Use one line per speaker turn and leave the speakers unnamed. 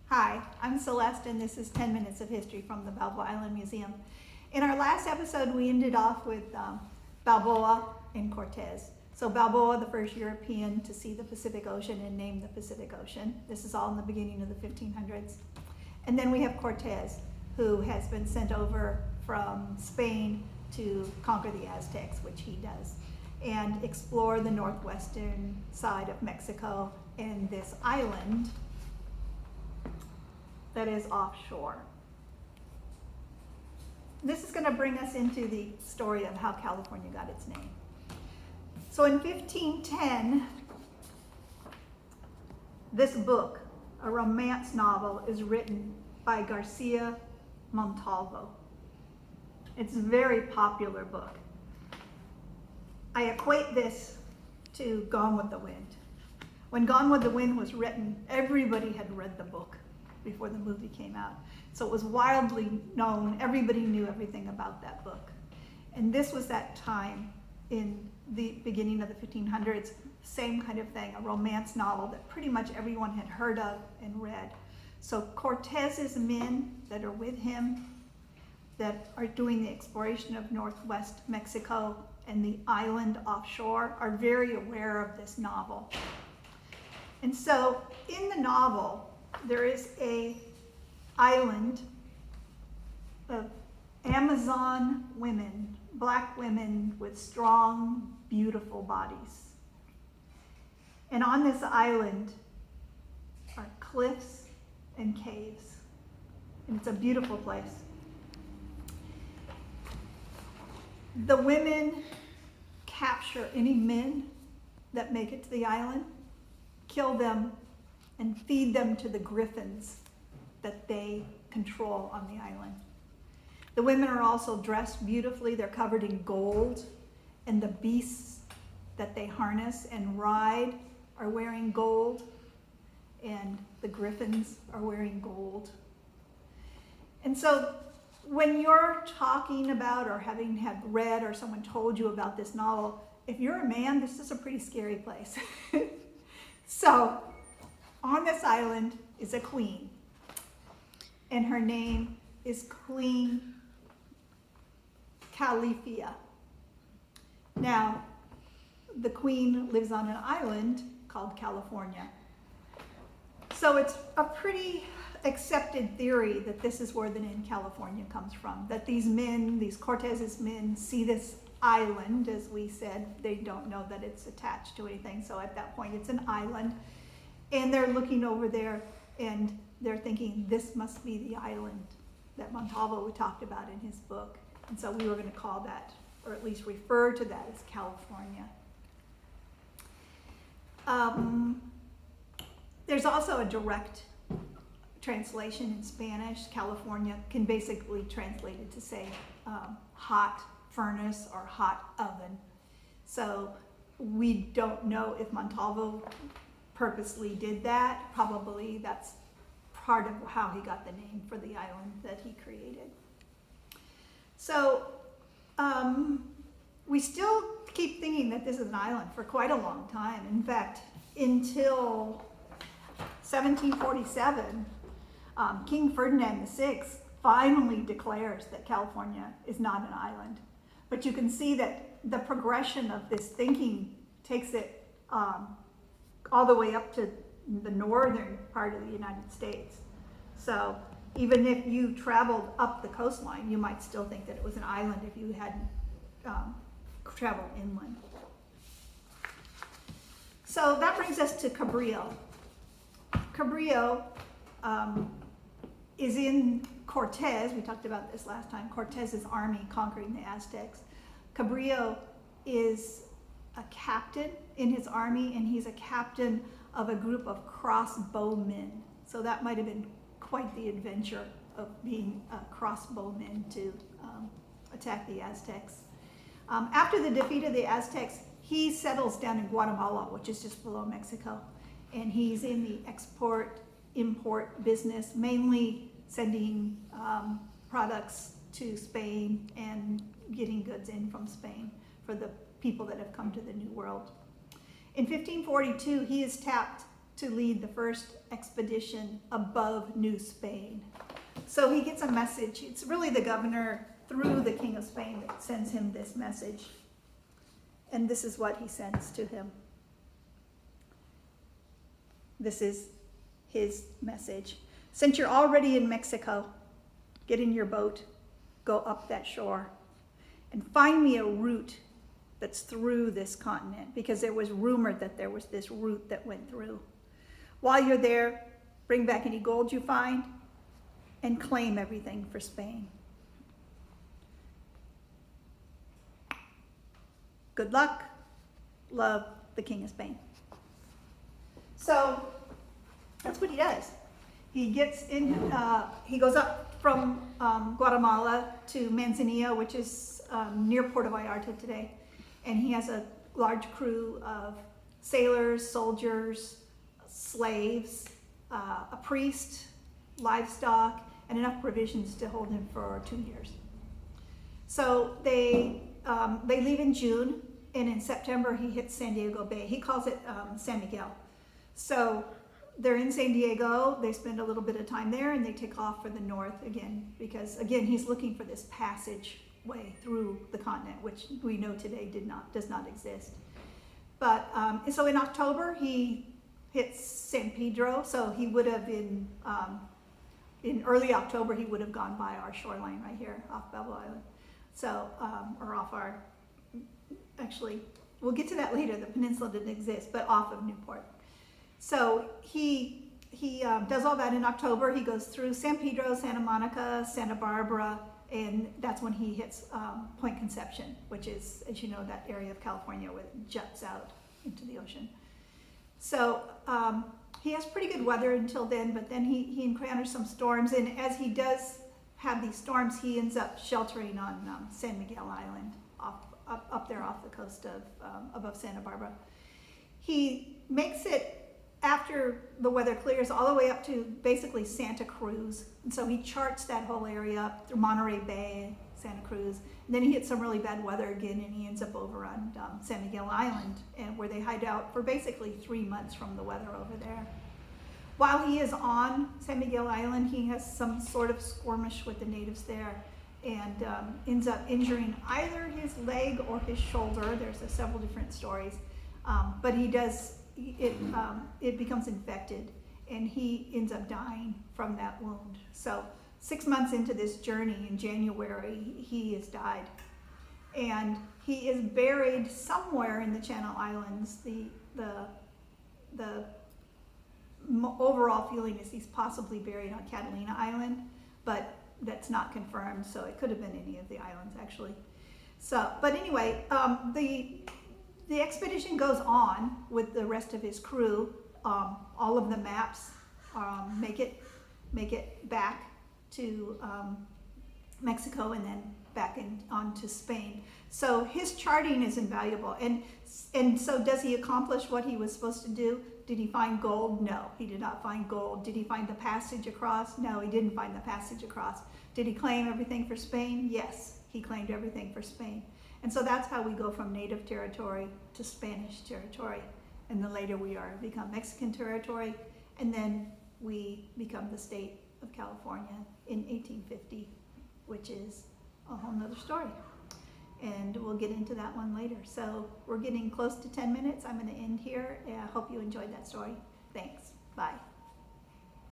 Hi, I'm Celeste, and this is 10 Minutes of History from the Balboa Island Museum. In our last episode, we ended off with Balboa and Cortez. So Balboa, the first European to see the Pacific Ocean and name the Pacific Ocean. This is all in the beginning of the 1500s. And then we have Cortez, who has been sent over from Spain to conquer the Aztecs, which he does, and explore the northwestern side of Mexico and this island that is offshore. This is going to bring us into the story of how California got its name. So in 1510, this book, a romance novel, is written by Garcia Montalvo. It's a very popular book. I equate this to Gone with the Wind. When Gone with the Wind was written, everybody had read the book before the movie came out. So it was wildly known. Everybody knew everything about that book. And this was that time in the beginning of the 1500s, same kind of thing, a romance novel that pretty much everyone had heard of and read. So Cortez's men that are with him, that are doing the exploration of northwest Mexico and the island offshore, are very aware of this novel. And so in the novel, there is a island of Amazon women, black women with strong, beautiful bodies. And on this island are cliffs and caves. And it's a beautiful place. The women capture any men that make it to the island, kill them, and feed them to the griffins that they control on the island. The women are also dressed beautifully. They're covered in gold, and the beasts that they harness and ride are wearing gold, and the griffins are wearing gold. And so when you're talking about or having had read or someone told you about this novel, if you're a man, this is a pretty scary place. So on this island is a queen, and her name is Queen Califia. Now, the queen lives on an island called California. So it's a pretty accepted theory that this is where the name California comes from, that these men, these Cortez's men, see this island, as we said. They don't know that it's attached to anything, so at that point it's an island. And they're looking over there and they're thinking, this must be the island that Montalvo talked about in his book. And so we were going to call that, or at least refer to that, as California. There's also a direct translation in Spanish. California can basically translate it to say hot furnace or hot oven. So we don't know if Montalvo purposely did that. Probably that's part of how he got the name for the island that he created. So we still keep thinking that this is an island for quite a long time. In fact, until 1747, King Ferdinand VI finally declares that California is not an island. But you can see that the progression of this thinking takes it all the way up to the northern part of the United States. So even if you traveled up the coastline, you might still think that it was an island if you hadn't traveled inland. So that brings us to Cabrillo. Cabrillo is in Cortez. We talked about this last time. Cortez's army conquering the Aztecs. Cabrillo is a captain in his army, and he's a captain of a group of crossbowmen. So that might have been quite the adventure of being crossbowmen to attack the Aztecs. After the defeat of the Aztecs, he settles down in Guatemala, which is just below Mexico, and he's in the export-import business, mainly sending products to Spain and getting goods in from Spain for the people that have come to the New World. In 1542, he is tapped to lead the first expedition above New Spain. So he gets a message. It's really the governor through the King of Spain that sends him this message. And this is what he sends to him. This is his message. Since you're already in Mexico, get in your boat, go up that shore, and find me a route that's through this continent, because there was rumored that there was this route that went through. While you're there, bring back any gold you find and claim everything for Spain. Good luck. Love, the King of Spain. So that's what he does. He gets in, he goes up from Guatemala to Manzanillo, which is near Puerto Vallarta today. And he has a large crew of sailors, soldiers, slaves, a priest, livestock, and enough provisions to hold him for 2 years. So they leave in June, and in September he hits San Diego Bay. He calls it San Miguel. So they're in San Diego, they spend a little bit of time there, and they take off for the north again, because again, he's looking for this passageway through the continent, which we know today does not exist. But so in October, he hits San Pedro, so he would have in early October, he would have gone by our shoreline right here off Bevel Island. So, or off our, actually, we'll get to that later, the peninsula didn't exist, but off of Newport. So he does all that in October. He goes through San Pedro, Santa Monica, Santa Barbara, and that's when he hits Point Conception, which is, as you know, that area of California where it juts out into the ocean. So he has pretty good weather until then, but then he encounters some storms, and as he does have these storms, he ends up sheltering on San Miguel Island, up there off the coast of above Santa Barbara. He makes it, after the weather clears, all the way up to basically Santa Cruz. And so he charts that whole area up through Monterey Bay, Santa Cruz. And then he hits some really bad weather again, and he ends up over on San Miguel Island, and where they hide out for basically 3 months from the weather over there. While he is on San Miguel Island, he has some sort of skirmish with the natives there, and ends up injuring either his leg or his shoulder. There's several different stories, but he does. It becomes infected, and he ends up dying from that wound. So 6 months into this journey, in January, he has died, and he is buried somewhere in the Channel Islands. The overall feeling is he's possibly buried on Catalina Island, but that's not confirmed, so it could have been any of the islands actually. So, but anyway, the expedition goes on with the rest of his crew. All of the maps make it back to Mexico, and then back on to Spain. So his charting is invaluable. And so does he accomplish what he was supposed to do? Did he find gold? No, he did not find gold. Did he find the passage across? No, he didn't find the passage across. Did he claim everything for Spain? Yes, he claimed everything for Spain. And so that's how we go from native territory to Spanish territory. And then later we become Mexican territory, and then we become the state of California in 1850, which is a whole nother story. And we'll get into that one later. So we're getting close to 10 minutes. I'm going to end here, and I hope you enjoyed that story. Thanks. Bye.